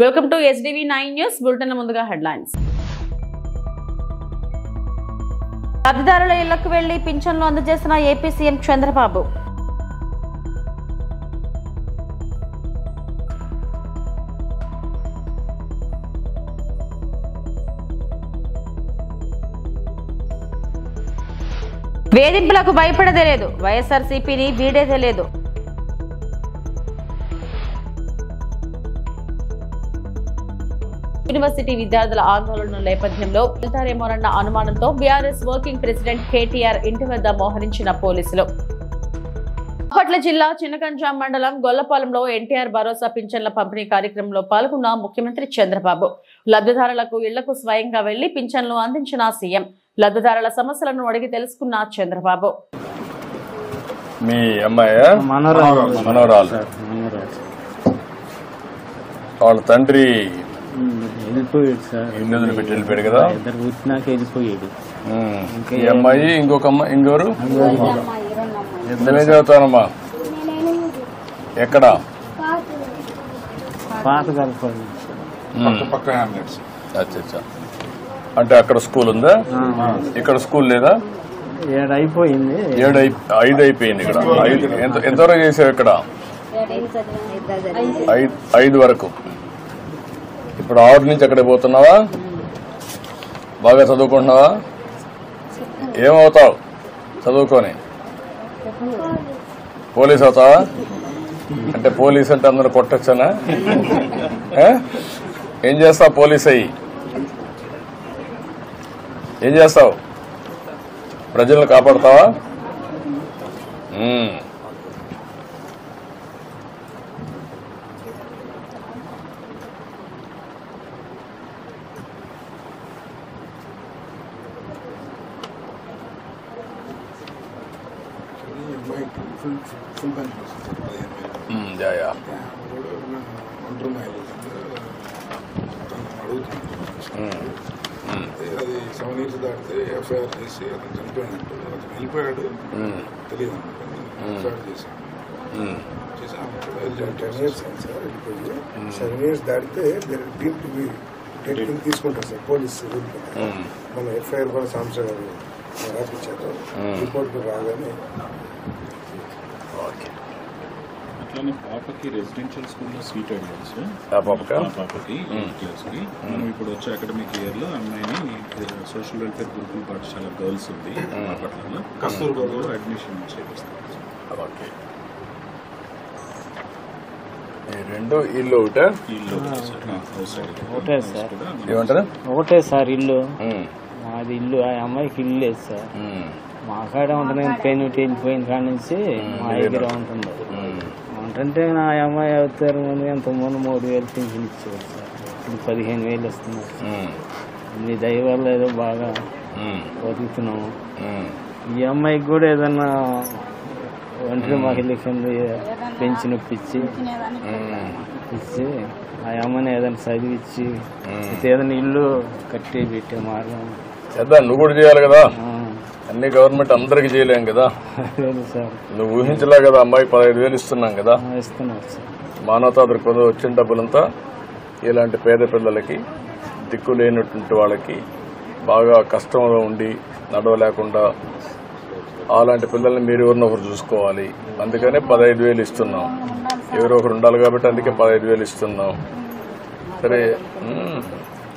Welcome to SDV9 news bulletin. ముందుగా headlines. లబ్ధిదారుల ఇళ్లకు వెళ్లి పింఛన్లు అందజేసిన ఏపీ సీఎం చంద్రబాబు. వేధింపులకు భయపడదే లేదు, వైఎస్ఆర్సీపీని వీడేదే లేదు. యూనివర్సిటీ విద్యార్థుల ఆందోళన నేపథ్యంలో వెళ్తారేమోనన్న అనుమానంతో బీఆర్ఎస్ వర్కింగ్ ప్రెసిడెంట్ కేటీఆర్ ఇంటి వద్ద మోహరించిన పోలీసులు. బాపట్ల జిల్లా చినకంజాం మండలం గొల్లపాలెంలో ఎన్టీఆర్ భరోసా పింఛన్ల పంపిణీ కార్యక్రమంలో పాల్గొన్న ముఖ్యమంత్రి చంద్రబాబు. లబ్ధిదారులకు ఇళ్లకు స్వయంగా వెళ్లి పింఛన్లు అందించిన సీఎం. లబ్ధిదారుల సమస్యలను అడిగి తెలుసుకున్న చంద్రబాబు. మీ అమ్మాయి మనోరాలు వాళ్ళ తండ్రి వెళ్ళిపోయాడు సార్. ఇల్లు పెట్టి వెళ్ళిపోయాడు కదా. ఇద్దరు కూర్చున్నాక వెళ్ళిపోయాడు. ఈ అమ్మాయి ఇంకొక అమ్మాయి ఇంకోరు ఎంతమే చదువుతానమ్మా? ఎక్కడ? పాత కలపాలి. అచ్చా, అంటే అక్కడ స్కూల్ ఉందా? ఇక్కడ స్కూల్ లేదా? 7 అయిపోయింది. 5 అయిపోయింది. ఇక్కడ ఎంతవరకు చేసావు? ఇక్కడ 5 వరకు. ఇప్పుడు 6 నుంచి అక్కడికి పోతున్నావా? బాగా చదువుకుంటున్నావా? ఏమవుతావు చదువుకొని? పోలీస్ అవుతావా? అంటే పోలీస్ అంటే అందరూ కొట్టొచ్చనా? ఏం చేస్తావు పోలీస్ అయ్యి? ఏం చేస్తావు? ప్రజలను కాపాడుతావా? అది 7 years దాటితే ఎఫ్ఐఆర్ చేసి అతను చనిపోయినట్టు అతను వెళ్ళిపోయాడు తెలియదు. ఎఫ్ఐఆర్ చేశాను 10 years సార్ వెళ్ళిపోయి 7 years దాటితే తీసుకుంటారు సార్ పోలీసు. మన ఎఫ్ఐఆర్ కూడా సంవత్సరం గారు రాపించారు. రిపోర్ట్ రాగానే అట్లానే పాపకి రెసిడెన్షియల్ స్కూల్లో సీట్ అడిగారు సార్. పాపకి 8th క్లాస్కి. మనం ఇప్పుడు వచ్చే అకాడమిక్ ఇయర్ లో అమ్మాయిని సోషల్ వెల్ఫేర్ గురుకుల పాఠశాల గర్ల్స్ ఉంది బాపట్లలో కస్తూర్బాలో అడ్మిషన్ చేపిస్తాం. రెండు ఇల్లు ఒకటే ఒకటే సార్ ఇల్లు. మాది ఇల్లు. ఆ అమ్మాయికి ఇల్లు లేదు సార్. మా కాడ ఉంటుంది. పెయిన్ వెళ్ళిపోయిన కాడ నుంచి మా దగ్గర ఉంటుంది. ఉంటుంటే నా అమ్మాయి అవుతారు ముందు ఎంతమంది 3,000 పింఛన్ ఇచ్చేవారు సార్. ఇప్పుడు 15,000 వస్తున్నారు. మీ దయ వల్ల ఏదో బాగా బతుకుతున్నాము. ఈ అమ్మాయికి కూడా ఏదన్నా ఒంటరి మహిళ కింద పెన్షన్ ఇప్పించి ఆ అమ్మని ఏదైనా చదివించి ఏదైనా ఇల్లు కట్టి పెట్టే మార్గం చేద్దాం. నువ్వు కూడా చేయాలి కదా. అన్ని గవర్నమెంట్ అందరికి చేయలేం కదా. నువ్వు ఊహించలే కదా. అమ్మాయికి 15,000 ఇస్తున్నాం కదా. మానవతా దృక్పథం వచ్చిన డబ్బులంతా ఇలాంటి పేద పిల్లలకి, దిక్కు లేనటువంటి వాళ్ళకి, బాగా కష్టంలో ఉండి నడవలేకుండా అలాంటి పిల్లల్ని మీరు ఎవరినో ఒకరు చూసుకోవాలి. అందుకనే 15,000 ఇస్తున్నాం. ఎవరో ఒకరు ఉండాలి కాబట్టి అందుకే 15,000 ఇస్తున్నాం. సరే,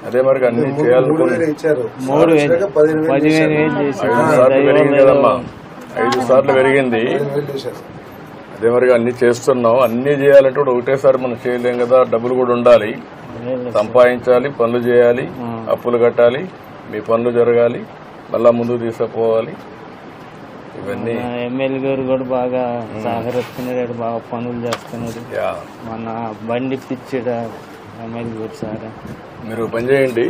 అదే మరి అన్ని చేయాలనుకుని 5 సార్లు పెరిగింది కదమ్మా. 5 సార్లు పెరిగింది. అదే మరి అన్ని చేస్తున్నాం. అన్ని చేయాలంటే కూడా ఒకటేసారి మనం చేయలేం కదా. డబ్బులు కూడా ఉండాలి, సంపాదించాలి, పనులు చేయాలి, అప్పులు కట్టాలి, మీ పనులు జరగాలి, మళ్ళా ముందుకు తీసుకుపోవాలి. ఇవన్నీ ఎమ్మెల్యే గారు కూడా బాగా సహకరిస్తున్నాడు. బాగా పనులు చేస్తున్నాడు. మన బండి పిచ్చాడు ఎమ్మెల్యే గారు సార్. మీరు పని చేయండి.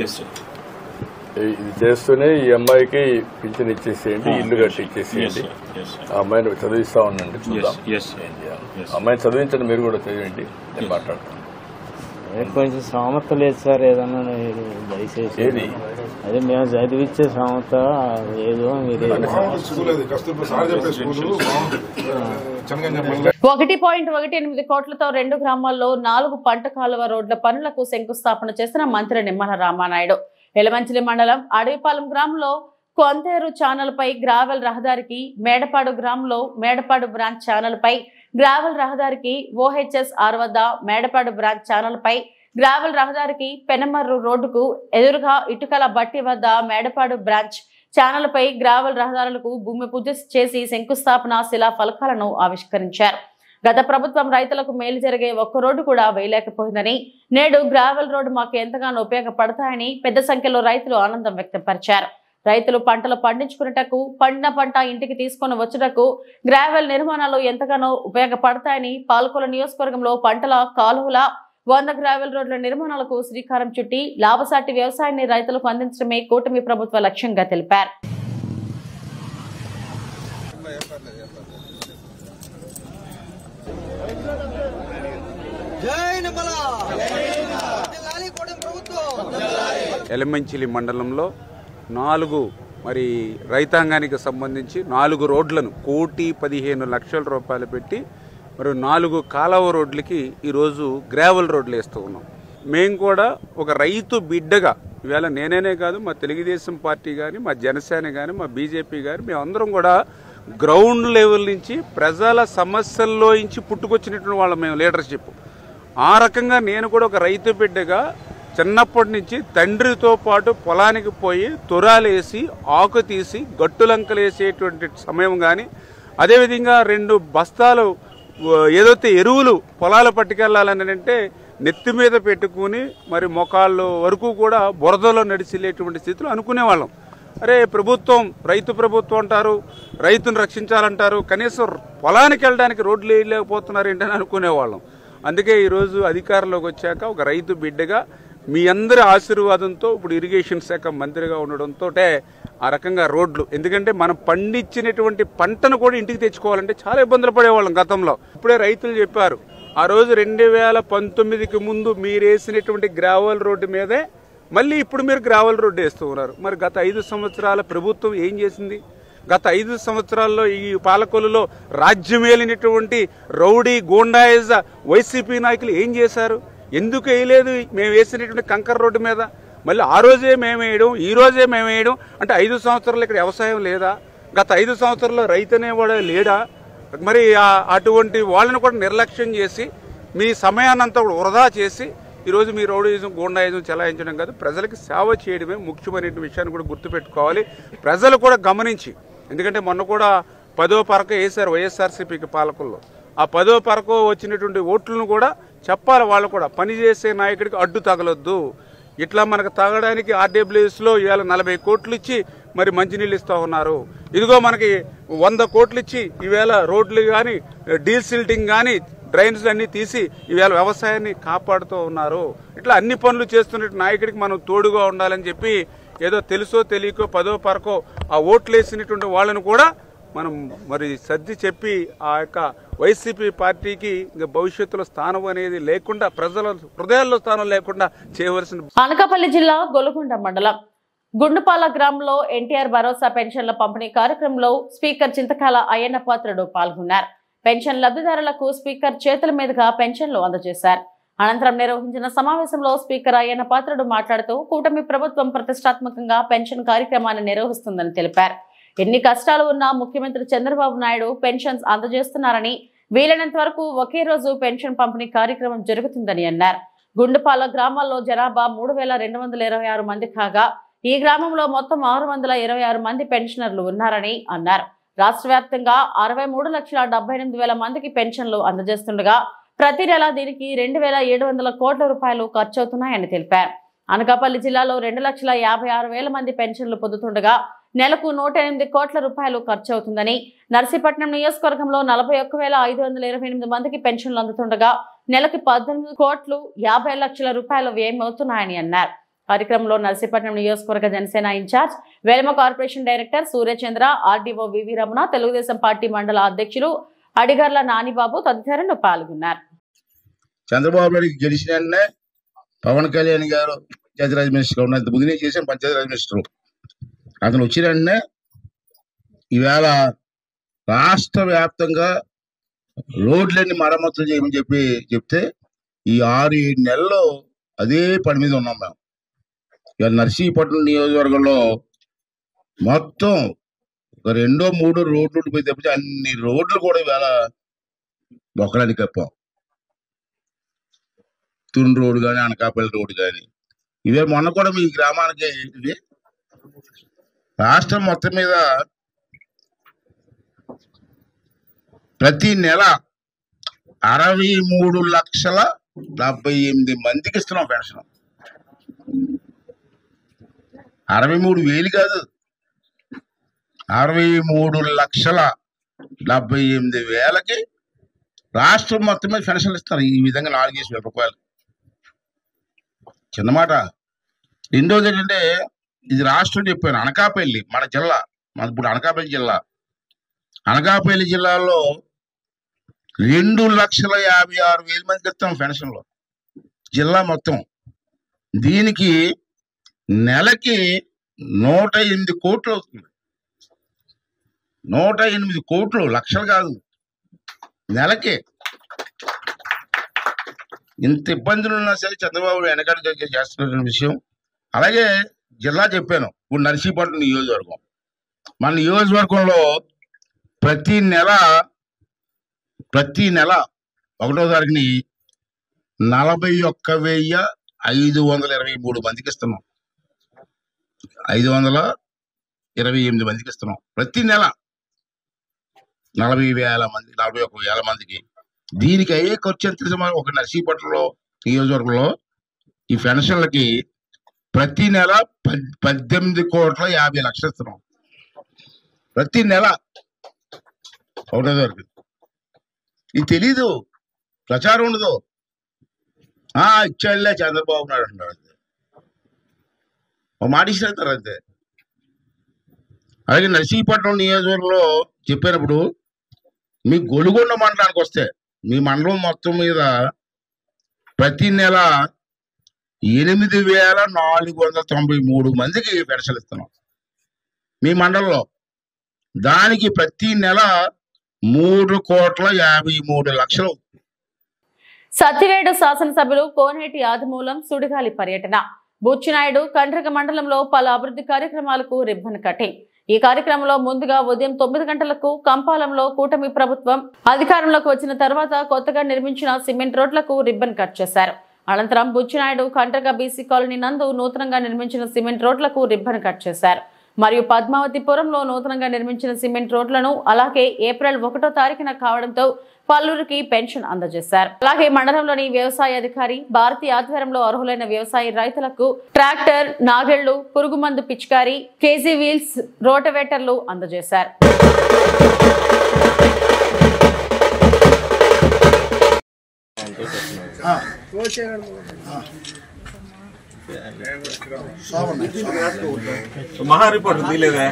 ఇది చేస్తూనే ఈ అమ్మాయికి పింఛన్ ఇచ్చేసేయండి, ఇల్లు కట్టి ఇచ్చేసేయండి. ఆ అమ్మాయిని చదివిస్తా ఉండండి. చూద్దాం ఏం చేయాలి. అమ్మాయిని చదివించండి. మీరు కూడా చదివండి. నేను మాట్లాడతాను. కొంచెం సామర్థ లేదు సార్, ఏదన్నా దయచేసి అదే మేము చదివిచ్చే సామర్థ ఏదో మీరు 1.18 కోట్లతో 2 గ్రామాల్లో 4 పంట కాలువ రోడ్ల పనులకు శంకుస్థాపన చేసిన మంత్రి నిమ్మల రామానాయుడు. ఎలమంచిలి మండలం అడవిపాలెం గ్రామంలో కొంతేరు ఛానల్ పై గ్రావెల్ రహదారికి, మేడపాడు గ్రామంలో మేడపాడు బ్రాంచ్ ఛానల్ పై గ్రావెల్ రహదారికి, OHS 6 వద్ద మేడపాడు బ్రాంచ్ ఛానల్ పై గ్రావెల్ రహదారికి, పెనమర్రు రోడ్డుకు ఎదురుగా ఇటుకల బట్టి వద్ద మేడపాడు బ్రాంచ్ ఛానల్ పై గ్రావెల్ రహదారులకు భూమి పూజ చేసి శంకుస్థాపన శిలా ఫలకాలను ఆవిష్కరించారు. గత ప్రభుత్వం రైతులకు మేలు జరిగే ఒక్క రోడ్డు కూడా వేయలేకపోయిందని, నేడు గ్రావెల్ రోడ్డు మాకు ఎంతగానో ఉపయోగపడతాయని పెద్ద సంఖ్యలో రైతులు ఆనందం వ్యక్తం పరిచారు. రైతులు పంటలు పండించుకున్నటకు, పండిన పంట ఇంటికి తీసుకొని వచ్చుటకు గ్రావెల్ నిర్మాణాలు ఎంతగానో ఉపయోగపడతాయని పాలకొల నియోజకవర్గంలో పంటల కాలువల 100 గ్రావెల్ రోడ్ల నిర్మాణాలకు శ్రీకారం చుట్టి లాభసాటి వ్యవసాయాన్ని రైతులకు అందించడమే కూటమి ప్రభుత్వ లక్ష్యంగా తెలిపారు. ఎలమంచిలి మండలంలో 4 రైతాంగానికి సంబంధించి 4 రోడ్లను 1,15,00,000 రూపాయలు పెట్టి మరి 4 కాలువ రోడ్లకి ఈరోజు గ్రావెల్ రోడ్లు వేస్తూ ఉన్నాం. మేము కూడా ఒక రైతు బిడ్డగా ఇవాళ నేనేనే కాదు, మా తెలుగుదేశం పార్టీ కానీ, మా జనసేన కానీ, మా బీజేపీ కానీ మేమందరం కూడా గ్రౌండ్ లెవెల్ నుంచి ప్రజల సమస్యల్లో నుంచి పుట్టుకొచ్చినటువంటి వాళ్ళం మేము లీడర్షిప్. ఆ రకంగా నేను కూడా ఒక రైతు బిడ్డగా చిన్నప్పటి నుంచి తండ్రితో పాటు పొలానికి పోయి తొరాలేసి ఆకు తీసి గట్టులంకలేసేటువంటి సమయం కానీ, అదేవిధంగా 2 బస్తాలు ఏదైతే ఎరువులు పొలాలు పట్టుకెళ్లాలని అంటే నెత్తి మీద పెట్టుకుని మరి మోకాళ్ళు వరకు కూడా బురదలో నడిచిలేటువంటి స్థితిలో అనుకునేవాళ్ళం. అరే ప్రభుత్వం రైతు ప్రభుత్వం అంటారు, రైతును రక్షించాలంటారు, కనీసం పొలానికి వెళ్ళడానికి రోడ్లు వేయలేకపోతున్నారు ఏంటని అనుకునేవాళ్ళం. అందుకే ఈరోజు అధికారంలోకి వచ్చాక ఒక రైతు బిడ్డగా మీ అందరి ఆశీర్వాదంతో ఇప్పుడు ఇరిగేషన్ శాఖ మంత్రిగా ఉండడంతో ఆ రకంగా రోడ్లు, ఎందుకంటే మనం పండించినటువంటి పంటను కూడా ఇంటికి తెచ్చుకోవాలంటే చాలా ఇబ్బందులు పడేవాళ్ళం గతంలో. ఇప్పుడే రైతులు చెప్పారు, ఆ రోజు 2019కి ముందు మీరు వేసినటువంటి గ్రావెల్ రోడ్డు మీదే మళ్ళీ ఇప్పుడు మీరు గ్రావెల్ రోడ్డు వేస్తూ ఉన్నారు. మరి గత 5 సంవత్సరాల ప్రభుత్వం ఏం చేసింది? గత 5 సంవత్సరాల్లో ఈ పాలకొల్లులో రాజ్యమేలినటువంటి రౌడీ గూండాయిజ వైసీపీ నాయకులు ఏం చేశారు? ఎందుకు వేయలేదు మేము వేసినటువంటి కంకర్ రోడ్డు మీద? మళ్ళీ ఆ రోజే మేము వేయడం, ఈ రోజే మేము వేయడం అంటే 5 సంవత్సరాలు ఇక్కడ వ్యవసాయం లేదా? గత 5 సంవత్సరాల్లో రైతు అనేవాడు లేడా? మరి అటువంటి వాళ్ళని కూడా నిర్లక్ష్యం చేసి మీ సమయాన్నంతా కూడా వృధా చేసి ఈరోజు మీ రౌడీజం గూండాయిజం చెలాయించడం కాదు, ప్రజలకు సేవ చేయడమే ముఖ్యమైన విషయాన్ని కూడా గుర్తుపెట్టుకోవాలి. ప్రజలు కూడా గమనించి, ఎందుకంటే మొన్న కూడా 10వ పరక వేశారు వైఎస్ఆర్సీపీకి పాలకుల్లో. ఆ 10వ పరక వచ్చినటువంటి ఓట్లను కూడా చెప్పాలి, వాళ్ళు కూడా పనిచేసే నాయకుడికి అడ్డు తగలొద్దు. ఇట్లా మనకు తాగడానికి ఆర్డబ్ల్యూఎస్లో ఇవాళ 40 కోట్లు ఇచ్చి మరి మంచినీళ్ళు ఇస్తూ ఉన్నారు. ఇదిగో మనకి 100 కోట్లు ఇచ్చి ఈవేళ రోడ్లు కానీ, డీసిల్టింగ్ కానీ, డ్రైన్స్ అన్ని తీసి ఈవేళ వ్యవసాయాన్ని కాపాడుతూ ఉన్నారు. ఇట్లా అన్ని పనులు చేస్తున్న నాయకుడికి మనం తోడుగా ఉండాలని చెప్పి ఏదో తెలుసో తెలియకో 10వ పరకో ఆ ఓట్లు వేసినటువంటి వాళ్ళను కూడా మనం మరి సర్ది చెప్పి ఆ యొక్క వైసీపీ పార్టీకి ఇంకా భవిష్యత్తులో స్థానం అనేది లేకుండా, ప్రజల హృదయాల్లో స్థానం లేకుండా చేయవలసిన. అనకాపల్లి జిల్లా గొలుగొండ మండలం గుండుపాల గ్రామంలో ఎన్టీఆర్ భరోసా పెన్షన్ల పంపిణీ కార్యక్రమంలో స్పీకర్ చింతకాల అయ్యన్న పాత్రుడు పాల్గొన్నారు. పెన్షన్ లబ్ధిదారులకు స్పీకర్ చేతుల మీదుగా పెన్షన్లు అందజేశారు. అనంతరం నిర్వహించిన సమావేశంలో స్పీకర్ అయ్యన్న పాత్రుడు మాట్లాడుతూ కూటమి ప్రభుత్వం ప్రతిష్టాత్మకంగా పెన్షన్ కార్యక్రమాన్ని నిర్వహిస్తుందని తెలిపారు. ఎన్ని కష్టాలు ఉన్నా ముఖ్యమంత్రి చంద్రబాబు నాయుడు పెన్షన్స్ అందజేస్తున్నారని, వీలైనంత వరకు ఒకే రోజు పెన్షన్ పంపిణీ కార్యక్రమం జరుగుతుందని అన్నారు. గుండుపాల గ్రామాల్లో జనాభా 3,226 మంది కాగా ఈ గ్రామంలో మొత్తం 626 మంది పెన్షనర్లు ఉన్నారని అన్నారు. రాష్ట్ర వ్యాప్తంగా 63,78,000 మందికి పెన్షన్లు అందజేస్తుండగా ప్రతి నెల దీనికి 2,700 కోట్ల రూపాయలు ఖర్చవుతున్నాయని తెలిపారు. అనకాపల్లి జిల్లాలో 2,56,000 మంది పెన్షన్లు పొందుతుండగా నెలకు 108 కోట్ల రూపాయలు ఖర్చు అవుతుందని, నర్సీపట్నం నియోజకవర్గంలో 41,528 మందికి పెన్షన్లు అందుతుండగా నెలకు 18,50,00,000 రూపాయలు వ్యయమవుతున్నాయని అన్నారు. కార్యక్రమంలో నర్సీపట్నం నియోజకవర్గ Janasena in charge, Velama corporation director Suryachandra, RDO VV Ramana, Telugudesam party మండల అధ్యక్షులు అడిగర్ల నానిబాబు తదితరులు పాల్గొన్నారు. చంద్రబాబు నాయుడు గెలిచిన పవన్ కళ్యాణ్ గారు పంచాయతీరాజ్ మినిస్టర్ ఉన్నంత ముందునే చేసిన పంచాయతీరాజ్ మినిస్టర్ అతను వచ్చిన వెంటనే ఈవేళ రాష్ట్ర వ్యాప్తంగా రోడ్లన్నీ మరమ్మతులు చేయమని చెప్తే ఈ 6-7 నెలల్లో అదే పని మీద ఉన్నాం మేము. ఇవాళ నర్సీపట్నం నియోజకవర్గంలో మొత్తం ఒక 2-3 రోడ్లు పోయి తప్పితే అన్ని రోడ్లు కూడా ఈవేళ బొక్కడానికి కప్పాం. తున్ రోడ్ కానీ అనకాపల్లి రోడ్ కానీ ఇవే మొన్న కూడా మీ గ్రామానికి ఇది రాష్ట్రం మొత్తం మీద ప్రతి నెల 63,78,000 మందికి ఇస్తున్నాం పెన్షన్. 63,000 కాదు, 63,78,000కి రాష్ట్రం మొత్తం మీద పెన్షన్లు ఇస్తున్నారు. ఈ విధంగా 4,000 రూపాయలు చిన్నమాట. రెండోది ఏంటంటే ఇది రాష్ట్రం చెప్పాను, అనకాపల్లి మన జిల్లా, మన ఇప్పుడు అనకాపల్లి జిల్లా, అనకాపల్లి జిల్లాలో 2,56,000 మందికి ఇస్తాం పెన్షన్లో జిల్లా మొత్తం. దీనికి నెలకి 108 కోట్లు అవుతుంది. 108 కోట్లు, లక్షలు కాదు, నెలకి. ఇంత ఇబ్బందులు ఉన్నా సరే చంద్రబాబు వెనకాల చేస్తున్న విషయం. అలాగే జిల్లా చెప్పాను, ఇప్పుడు నర్సీపట్నం నియోజకవర్గం, మన నియోజకవర్గంలో ప్రతి నెల 1వ తారీఖుని 41,523 మందికి ఇస్తున్నాం. 528 మందికి ఇస్తున్నాం ప్రతి నెల. 41,000 మందికి. దీనికి అయ్యే ఖర్చు ఎంత తెలుసా? ఒక నర్సీపట్నంలో నియోజకవర్గంలో ఈ పెన్షన్లకి ప్రతి నెల 18,50,00,000 ఇస్తున్నాం ప్రతి నెల 1వ తారీఖు. ఇది తెలీదు, ప్రచారం ఉండదు. ఇచ్చాడులే చంద్రబాబు నాయుడు అంటున్నారు అంతే, ఒక మాట ఇస్తారు అంతే. అలాగే నర్సీపట్నం నియోజకవర్గంలో చెప్పినప్పుడు మీ గొలుగొండ మండలానికి వస్తే మీ మండలం మొత్తం మీద ప్రతి నెల 8,493 మందికి పెన్షన్ ఇస్తున్నాం మీ మండలంలో. దానికి ప్రతి నెల 3,53,00,000. సత్యవేడు శాసనసభ్యులు కోనేటి ఆదిమూలం సుడిగాలి పర్యటన. బుచ్చినాయుడు కండ్రిక మండలంలో పలు అభివృద్ధి కార్యక్రమాలకు రిబ్బన్ కటింగ్. ఈ కార్యక్రమంలో ముందుగా ఉదయం 9 గంటలకు కంపాలంలో కూటమి ప్రభుత్వం అధికారంలోకి వచ్చిన తర్వాత కొత్తగా నిర్మించిన సిమెంట్ రోడ్లకు రిబ్బన్ కట్ చేశారు. అనంతరం బుచ్చినాయుడు కండ్రిక బీసీ కాలనీ నందు నూతనంగా నిర్మించిన సిమెంట్ రోడ్లకు రిబ్బన్ కట్ చేశారు. మరియు పద్మావతిపురంలో నూతనంగా నిర్మించిన సిమెంట్ రోడ్లను అలాగే ఏప్రిల్ 1వ తారీఖున కావడంతో పలువురికి పెన్షన్ అందజేశారు. అలాగే మండలంలోని వ్యవసాయ అధికారి భారతి ఆధ్వర్యంలో అర్హులైన వ్యవసాయ రైతులకు ట్రాక్టర్, నాగళ్లు, పురుగుమందు పిచికారి, కేజీ వీల్స్, రోటవేటర్లు అందజేశారు. మహా రిపోర్ట్ తీలేదే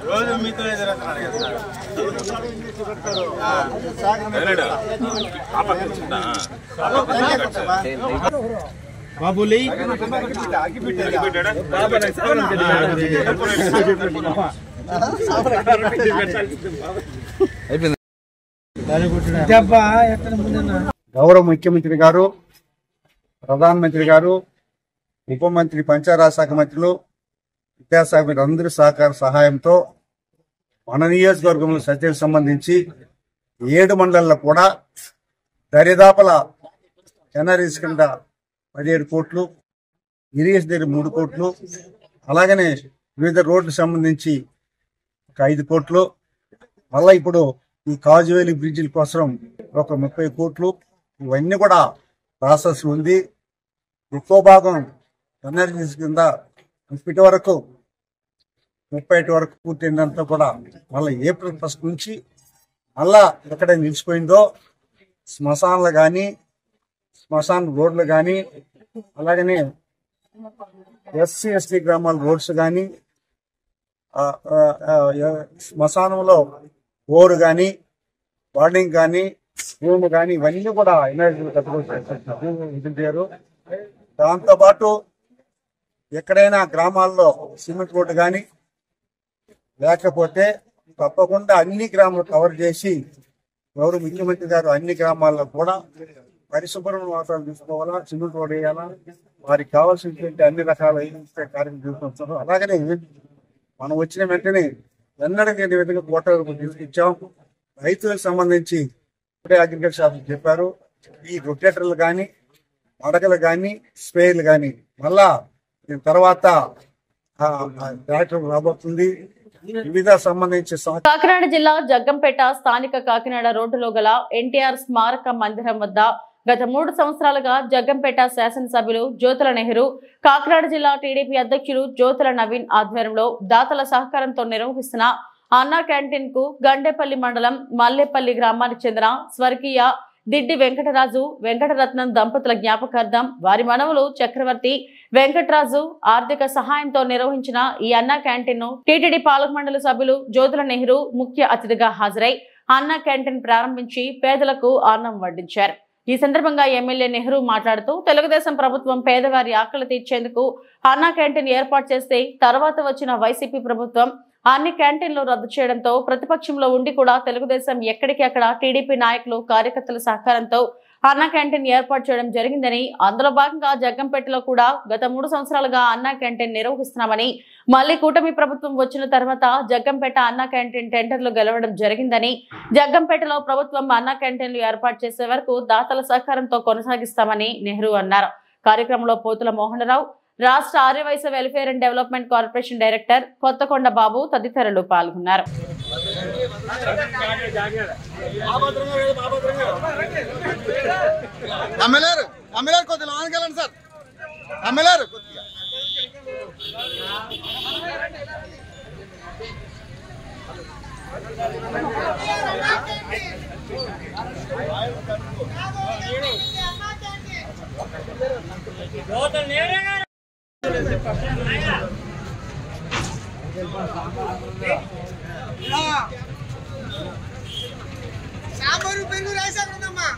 రోజు మీతో బాబులి గౌరవ ముఖ్యమంత్రి గారు, ప్రధానమంత్రి గారు, ఉప మంత్రి, పంచాయతీరాజ్ శాఖ మంత్రులు, విద్యాశాఖ అందరి సహాయంతో మన నియోజకవర్గంలో సత్యకు సంబంధించి 7 మండలాల్లో కూడా దరిదాపుల ఎన్ఆర్ఎస్ కింద 17 కోట్లు, ఇరిగేషన్ దగ్గర 3 కోట్లు, అలాగనే వివిధ రోడ్లకు సంబంధించి ఒక 5 కోట్లు, మళ్ళీ ఇప్పుడు ఈ కాజువేలి బ్రిడ్జిల కోసం ఒక 30 కోట్లు, ఇవన్నీ కూడా ప్రాసెస్ ఉంది. ఎక్కువ భాగం ఎన్ఆర్జీస్ కింద ఇప్పటి వరకు 31 వరకు పూర్తయిందంతా కూడా మళ్ళీ ఏప్రిల్ 1 నుంచి మళ్ళా ఎక్కడ నిలిచిపోయిందో శ్మశానాలు కానీ, శ్మశాన రోడ్లు కానీ, అలాగనే SC/ST గ్రామాల రోడ్స్ కానీ, శ్మశానంలో బోరు కానీ వార్డింగ్ కానీ రూమ్ కానీ ఇవన్నీ కూడా విధించారు. దాంతోపాటు ఎక్కడైనా గ్రామాల్లో సిమెంట్ రోడ్డు కానీ లేకపోతే తప్పకుండా అన్ని గ్రామాలు కవర్ చేసి గౌరవ ముఖ్యమంత్రి గారు అన్ని గ్రామాల్లో కూడా పరిశుభ్రమైన వాతావరణం తీసుకోవాలా, సిమెంట్ రోడ్ వేయాలా, వారికి కావాల్సినటువంటి అన్ని రకాల కార్యక్రమం తీసుకొస్తారు. అలాగనే మనం వచ్చిన వెంటనే ఎన్నడూ లేని విధంగా కోట్ల తీసుకొచ్చాం. రైతులకు సంబంధించి ఇప్పుడే అగ్రికల్చర్ ఆఫీసర్ చెప్పారు, ఈ రొటేటర్లు కానీ మడకలు కానీ స్ప్రేలు కానీ మళ్ళా దీని తర్వాత ట్రాక్టర్ రాబోతుంది. వివిధ సంబంధించి కాకినాడ జిల్లా జగ్గంపేట స్థానిక కాకినాడ రోడ్డులో గల ఎన్టీఆర్ స్మారక మందిరం వద్ద గత 3 సంవత్సరాలుగా జగ్గంపేట శాసనసభ్యులు జ్యోతుల నెహ్రూ, కాకినాడ జిల్లా టీడీపీ అధ్యక్షులు జ్యోతుల నవీన్ ఆధ్వర్యంలో దాతల సహకారంతో నిర్వహిస్తున్న అన్నా క్యాంటీన్ కు గండేపల్లి మండలం మల్లేపల్లి గ్రామానికి చెందిన స్వర్గీయ దిడ్డి వెంకటరాజు వెంకటరత్నం దంపతుల జ్ఞాపకార్థం వారి మనవలు చక్రవర్తి వెంకటరాజు ఆర్థిక సహాయంతో నిర్వహించిన ఈ అన్నా క్యాంటీన్ ను టీటీడీ పాలక మండలి సభ్యులు జ్యోతుల నెహ్రూ ముఖ్య అతిథిగా హాజరై అన్నా క్యాంటీన్ ప్రారంభించి పేదలకు అన్నం వడ్డించారు. ఈ సందర్భంగా ఎమ్మెల్యే నెహ్రూ మాట్లాడుతూ తెలుగుదేశం ప్రభుత్వం పేదవారి ఆకలి తీర్చేందుకు అన్నా క్యాంటీన్ ఏర్పాటు చేస్తే తర్వాత వచ్చిన వైసీపీ ప్రభుత్వం అన్ని క్యాంటీన్లు రద్దు చేయడంతో ప్రతిపక్షంలో ఉండి కూడా తెలుగుదేశం ఎక్కడికి అక్కడ టీడీపీ నాయకులు కార్యకర్తల సహకారంతో అన్నా క్యాంటీన్ ఏర్పాటు చేయడం జరిగిందని, అందులో భాగంగా జగ్గంపేటలో కూడా గత 3 సంవత్సరాలుగా అన్నా క్యాంటీన్ నిర్వహిస్తున్నామని, మళ్లీ కూటమి ప్రభుత్వం వచ్చిన తర్వాత జగ్గంపేట అన్నా క్యాంటీన్ టెండర్లు గెలవడం జరిగిందని, జగ్గంపేటలో ప్రభుత్వం అన్నా క్యాంటీన్లు ఏర్పాటు చేసే వరకు దాతల సహకారంతో కొనసాగిస్తామని నెహ్రూ అన్నారు. కార్యక్రమంలో పోతుల మోహనరావు, రాష్ట్ర Aryavysya welfare and development corporation director Kothakonda Babu తదితరులు పాల్గొన్నారు. సాంబారు పెరుగు రైస్ అక్కడమ్మా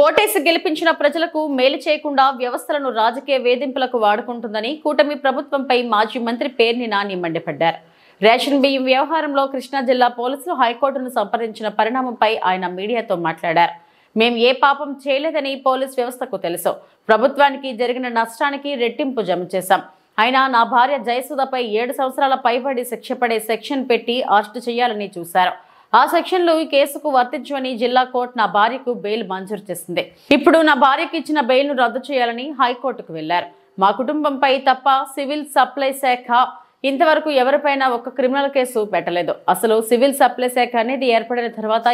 ఓటేసి గెలిపించిన ప్రజలకు మేలు చేయకుండా వ్యవస్థలను రాజకీయ వేధింపులకు వాడుకుంటుందని కూటమి ప్రభుత్వంపై మాజీ మంత్రి పేర్ని నాని మండిపడ్డారు. రేషన్ బియ్యం వ్యవహారంలో కృష్ణా జిల్లా పోలీసులు హైకోర్టును సంప్రదించిన పరిణామంపై ఆయన మీడియాతో మాట్లాడారు. మేం ఏ పాపం చేయలేదని పోలీస్ వ్యవస్థకు తెలుసు. ప్రభుత్వానికి జరిగిన నష్టానికి రెట్టింపు జమ చేశాం. అయినా నా భార్య జయసుధపై 7 సంవత్సరాల పైబడి శిక్ష పడే సెక్షన్ పెట్టి అరెస్టు చేయాలని చూశారు. ఆ సెక్షన్లు ఈ కేసుకు వర్తించవని జిల్లా కోర్టు నా భార్యకు బెయిల్ మంజూరు చేసింది. ఇప్పుడు నా భార్యకు ఇచ్చిన బెయిల్ ను రద్దు చేయాలని హైకోర్టుకు వెళ్లారు. మా కుటుంబంపై తప్ప సివిల్ సప్లై శాఖ ఇంతవరకు ఎవరిపైనా ఒక క్రిమినల్ కేసు పెట్టలేదు. అసలు సివిల్ సప్లై శాఖ అనేది ఏర్పడిన తర్వాత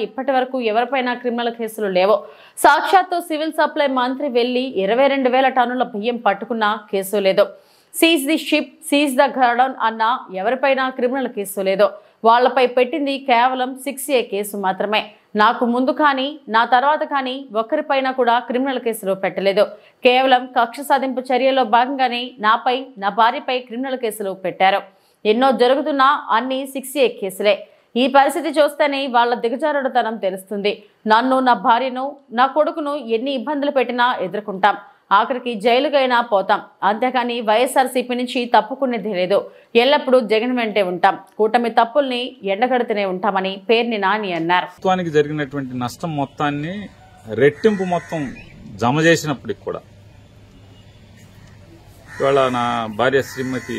ఇప్పటి వరకు ఎవరిపైనా క్రిమినల్ కేసులు లేవు. సాక్షాత్తు సివిల్ సప్లై మంత్రి వెళ్లి 22,000 టన్నుల బియ్యం పట్టుకున్న కేసు లేదు. Seize the ship, seize the godown అన్న ఎవరిపైనా క్రిమినల్ కేసు లేదు. వాళ్లపై పెట్టింది కేవలం 6A కేసు మాత్రమే. నాకు ముందు కానీ నా తర్వాత కానీ ఒక్కరిపైన కూడా క్రిమినల్ కేసులు పెట్టలేదు. కేవలం కక్ష సాధింపు చర్యలో భాగంగానే నాపై నా భార్యపై క్రిమినల్ కేసులు పెట్టారు. ఎన్నో జరుగుతున్నా అన్ని 6A కేసులే. ఈ పరిస్థితి చూస్తేనే వాళ్ల దిగజారుడుతనం తెలుస్తుంది. నన్ను, నా భార్యను, నా కొడుకును ఎన్ని ఇబ్బందులు పెట్టినా ఎదుర్కొంటాం. ఆఖరికి జైలుకైనా పోతాం. అంతేకాని వైఎస్ఆర్సీపీ నుంచి తప్పుకునేది లేదు. ఎల్లప్పుడూ జగన్ వెంటే ఉంటాం. కూటమి తప్పుల్ని ఎండగడుతూనే ఉంటామని పేర్ని నాని అన్నారు. ప్రభుత్వానికి జరిగినటువంటి నష్టం మొత్తాన్ని రెట్టింపు మొత్తం జమ చేసినప్పటికి కూడా ఇవాళ నా భార్య శ్రీమతి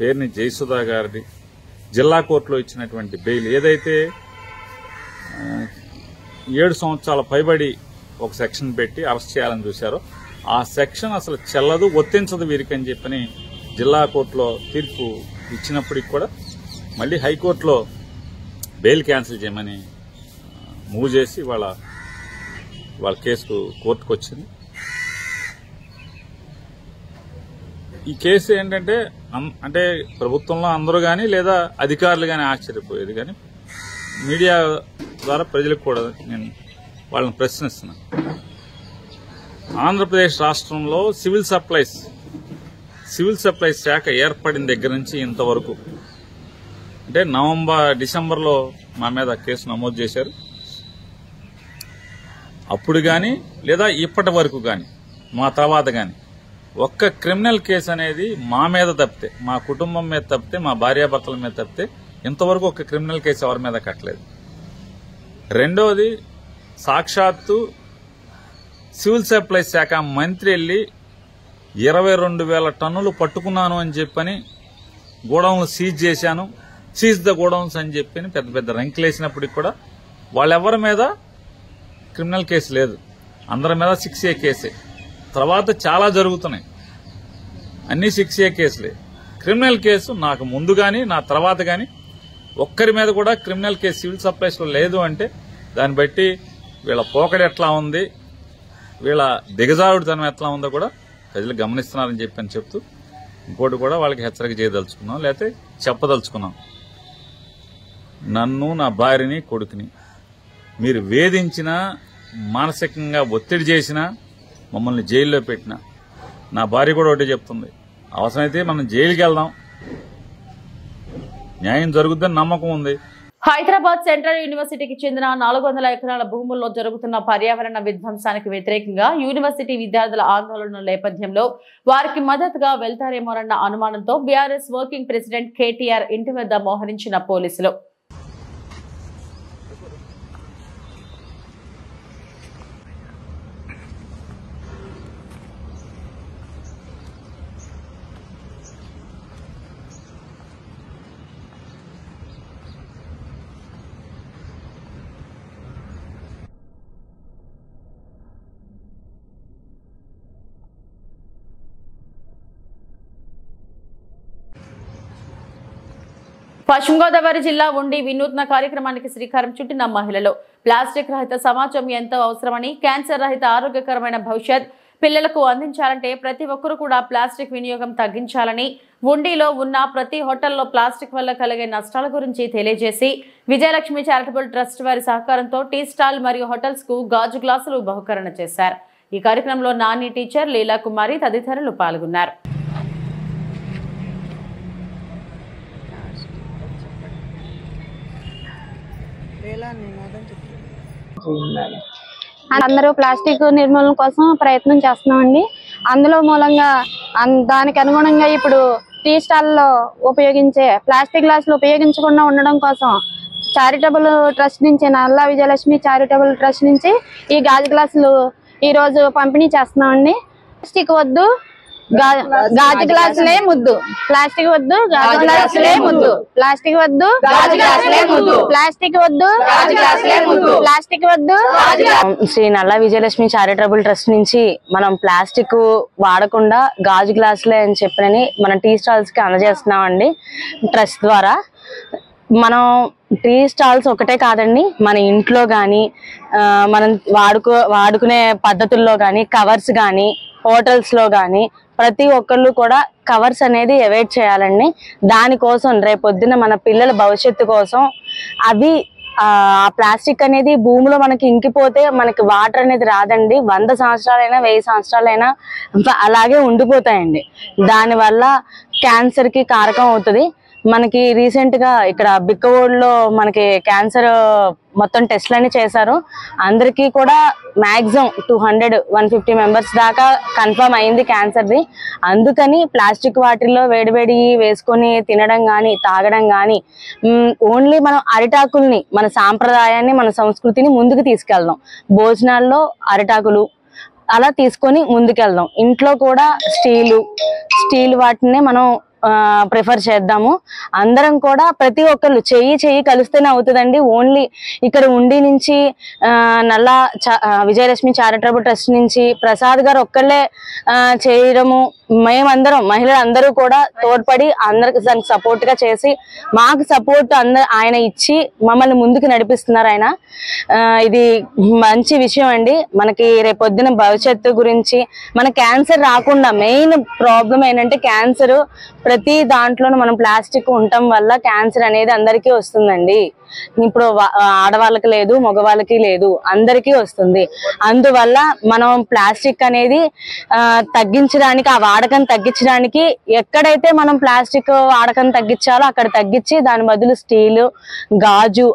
పేర్ని జయసుధా గారి జిల్లా కోర్టులో ఇచ్చినటువంటి బెయిల్ ఏదైతే 7 సంవత్సరాల పైబడి ఒక సెక్షన్ పెట్టి అరెస్ట్ చేయాలని చూశారో ఆ సెక్షన్ అసలు చెల్లదు, వర్తించదు వీరికి అని చెప్పని జిల్లా కోర్టులో తీర్పు ఇచ్చినప్పటికి కూడా మళ్ళీ హైకోర్టులో బెయిల్ క్యాన్సిల్ చేయమని మూవ్ చేసి వాళ్ళ వాళ్ళ కేసు కోర్టుకు వచ్చింది. ఈ కేసు ఏంటంటే అంటే ప్రభుత్వంలో అందరూ కానీ లేదా అధికారులు కానీ ఆశ్చర్యపోయేది, కానీ మీడియా ద్వారా ప్రజలకు కూడా నేను వాళ్ళని ప్రశ్నిస్తున్నాను. ఆంధ్రప్రదేశ్ రాష్ట్రంలో సివిల్ సప్లైస్ శాఖ ఏర్పడిన దగ్గర నుంచి ఇంతవరకు అంటే డిసెంబర్లో మా మీద కేసు నమోదు చేశారు. అప్పుడు కానీ లేదా ఇప్పటి వరకు కానీ మా తర్వాత కానీ ఒక్క క్రిమినల్ కేసు అనేది మా మీద తప్పితే, మా కుటుంబం మీద తప్పితే, మా భార్యాభర్తల మీద తప్పితే ఇంతవరకు ఒక క్రిమినల్ కేసు ఎవరి మీద కట్టలేదు. రెండోది, సాక్షాత్తు సివిల్ సప్లైస్ శాఖ మంత్రి వెళ్లి 22,000 టన్నులు పట్టుకున్నాను అని చెప్పని గోడౌన్లు సీజ్ ద గోడౌన్స్ అని చెప్పి పెద్ద పెద్ద రంకులేసినప్పటికి కూడా వాళ్ళెవరి మీద క్రిమినల్ కేసు లేదు. అందరి మీద 6A కేసే. తర్వాత చాలా జరుగుతున్నాయి, అన్ని 6A కేసులే. క్రిమినల్ కేసు నాకు ముందు కానీ నా తర్వాత కానీ ఒక్కరి మీద కూడా క్రిమినల్ కేసు సివిల్ సప్లైస్లో లేదు అంటే దాన్ని బట్టి వీళ్ళ పోకడ ఎట్లా ఉంది, వీళ్ళ దిగజారుడుతనం ఎట్లా ఉందో కూడా ప్రజలు గమనిస్తున్నారని చెప్తూ ఇంకోటి కూడా వాళ్ళకి హెచ్చరిక చేయదలుచుకున్నాం, లేకపోతే చెప్పదలుచుకున్నాం. నన్ను, నా భార్యని, కొడుకుని మీరు వేధించినా, మానసికంగా ఒత్తిడి చేసినా, మమ్మల్ని జైల్లో పెట్టినా, నా భార్య కూడా ఒకటే చెప్తుంది, అవసరమైతే మనం జైలుకి వెళ్దాం, న్యాయం జరుగుద్దని నమ్మకం ఉంది. హైదరాబాద్ సెంట్రల్ యూనివర్సిటీకి చెందిన 400 ఎకరాల భూముల్లో జరుగుతున్న పర్యావరణ విధ్వంసానికి వ్యతిరేకంగా యూనివర్సిటీ విద్యార్థుల ఆందోళనల నేపథ్యంలో వారికి మద్దతుగా వెళ్తారేమోనన్న అనుమానంతో బీఆర్ఎస్ వర్కింగ్ ప్రెసిడెంట్ కేటీఆర్ ఇంటి వద్ద మోహరించిన పోలీసులు. పశ్చిమ గోదావరి జిల్లా ఉండి వినూత్న కార్యక్రమానికి శ్రీకారం చుట్టిన మహిళలు ప్లాస్టిక్ రహిత సమాజం ఎంతో అవసరమని, క్యాన్సర్ రహిత ఆరోగ్యకరమైన భవిష్యత్ పిల్లలకు అందించాలంటే ప్రతి ఒక్కరూ కూడా ప్లాస్టిక్ వినియోగం తగ్గించాలని, ఉండిలో ఉన్న ప్రతి హోటల్లో ప్లాస్టిక్ వల్ల కలిగే నష్టాల గురించి తెలియజేసి విజయలక్ష్మి చారిటబుల్ ట్రస్ట్ వారి సహకారంతో టీ స్టాల్ మరియు హోటల్స్ కు గాజు గ్లాసులు బహుకరణ చేశారు. ఈ కార్యక్రమంలో నాని టీచర్, లీలా కుమారి తదితరులు పాల్గొన్నారు. అందరూ ప్లాస్టిక్ నిర్మూలన కోసం ప్రయత్నం చేస్తున్నామండి. అందులో మూలంగా దానికి అనుగుణంగా ఇప్పుడు టీ స్టాల్లో ఉపయోగించే ప్లాస్టిక్ గ్లాసులు ఉపయోగించకుండా ఉండడం కోసం చారిటబుల్ ట్రస్ట్ నుంచి, నల్లా విజయలక్ష్మి చారిటబుల్ ట్రస్ట్ నుంచి ఈ గాజు గ్లాసులు ఈ రోజు పంపిణీ చేస్తున్నామండి. ప్లాస్టిక్ వద్దు, గాజు గ్లాసులే ముద్దు, ప్లాస్టిక్ వద్దు, గాజు గ్లాసులే ముద్దు, ప్లాస్టిక్ వద్దు, గాజు గ్లాసులే ముద్దు, ప్లాస్టిక్ వద్దు, గాజు గ్లాసులే ముద్దు, ప్లాస్టిక్ వద్దు. శ్రీ నల్లా విజయలక్ష్మి చారిటబుల్ ట్రస్ట్ నుంచి మనం ప్లాస్టిక్ వాడకుండా గాజు గ్లాసులే అని చెప్పని మన టీ స్టాల్స్ కి అందజేస్తున్నామండి. ట్రస్ట్ ద్వారా మనం టీ స్టాల్స్ ఒకటే కాదండి, మన ఇంట్లో కానీ మనం వాడుకునే పద్ధతుల్లో కానీ, కవర్స్ కానీ, హోటల్స్ లో కానీ ప్రతి ఒక్కళ్ళు కూడా కవర్స్ అనేది అవాయిడ్ చేయాలండి. దానికోసం రేపొద్దున మన పిల్లల భవిష్యత్తు కోసం అవి ఆ ప్లాస్టిక్ అనేది భూమిలో మనకి ఇంకిపోతే మనకి వాటర్ అనేది రాదండి. 100 సంవత్సరాలైనా 1000 సంవత్సరాలైనా అలాగే ఉండిపోతాయండి. దానివల్ల క్యాన్సర్ కి కారకం అవుతుంది. మనకి రీసెంట్ గా ఇక్కడ బిక్కవోడ్లో మనకి క్యాన్సర్ మొత్తం టెస్ట్లన్నీ చేశారు. అందరికీ కూడా మాక్సిమం 200-150 మెంబర్స్ దాకా కన్ఫర్మ్ అయింది క్యాన్సర్ది. అందుకని ప్లాస్టిక్ వాటిల్లో వేడివేడి వేసుకొని తినడం కానీ, తాగడం కానీ, ఓన్లీ మనం అరిటాకుల్ని, మన సాంప్రదాయాన్ని, మన సంస్కృతిని ముందుకు తీసుకెళ్దాం. భోజనాల్లో అరిటాకులు అలా తీసుకొని ముందుకెళ్దాం. ఇంట్లో కూడా స్టీల్ వాటిని మనం ప్రిఫర్ చేద్దాము. అందరం కూడా ప్రతి ఒక్కళ్ళు చెయ్యి కలిస్తేనే అవుతుందండి. ఓన్లీ ఇక్కడ ఉండి నుంచి నల్లా విజయలక్ష్మి చారిటబుల్ ట్రస్ట్ నుంచి ప్రసాద్ గారు ఒక్కళ్ళే చేయడము మేమందరం మహిళలందరూ కూడా తోడ్పడి అందరికి దానికి సపోర్ట్ గా చేసి మాకు సపోర్ట్ ఆయన ఇచ్చి మమ్మల్ని ముందుకు నడిపిస్తున్నారు ఆయన. ఇది మంచి విషయం అండి. మనకి రేపొద్దున భవిష్యత్తు గురించి మన క్యాన్సర్ రాకుండా మెయిన్ ప్రాబ్లం ఏంటంటే క్యాన్సర్ ప్రతి దాంట్లోనూ మనం ప్లాస్టిక్ ఉండటం వల్ల క్యాన్సర్ అనేది అందరికీ వస్తుందండి. ఇప్పుడు ఆడవాళ్ళకి లేదు, మగవాళ్ళకి లేదు, అందరికీ వస్తుంది. అందువల్ల మనం ప్లాస్టిక్ అనేది తగ్గించడానికి, ఆ వాడకం తగ్గించడానికి ఎక్కడైతే మనం ప్లాస్టిక్ వాడకం తగ్గించాలో అక్కడ తగ్గించి దాని బదులు స్టీలు, గాజు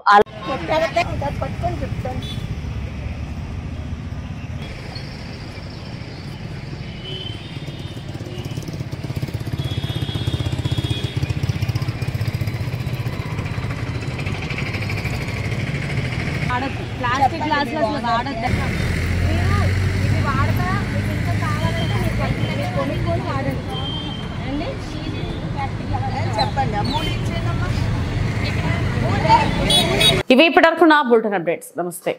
ప్లాస్టిక్ గ్లాసులు అసలు వాడద్దు. మీరు ఇది వాడతా, మీకు ఇంకా కావాలంటే మీరు కొనుక్కొని వాడండి అండి. చెప్పండి. ఇవి ఇప్పటివరకు నా బులెటిన్ అప్డేట్స్. నమస్తే.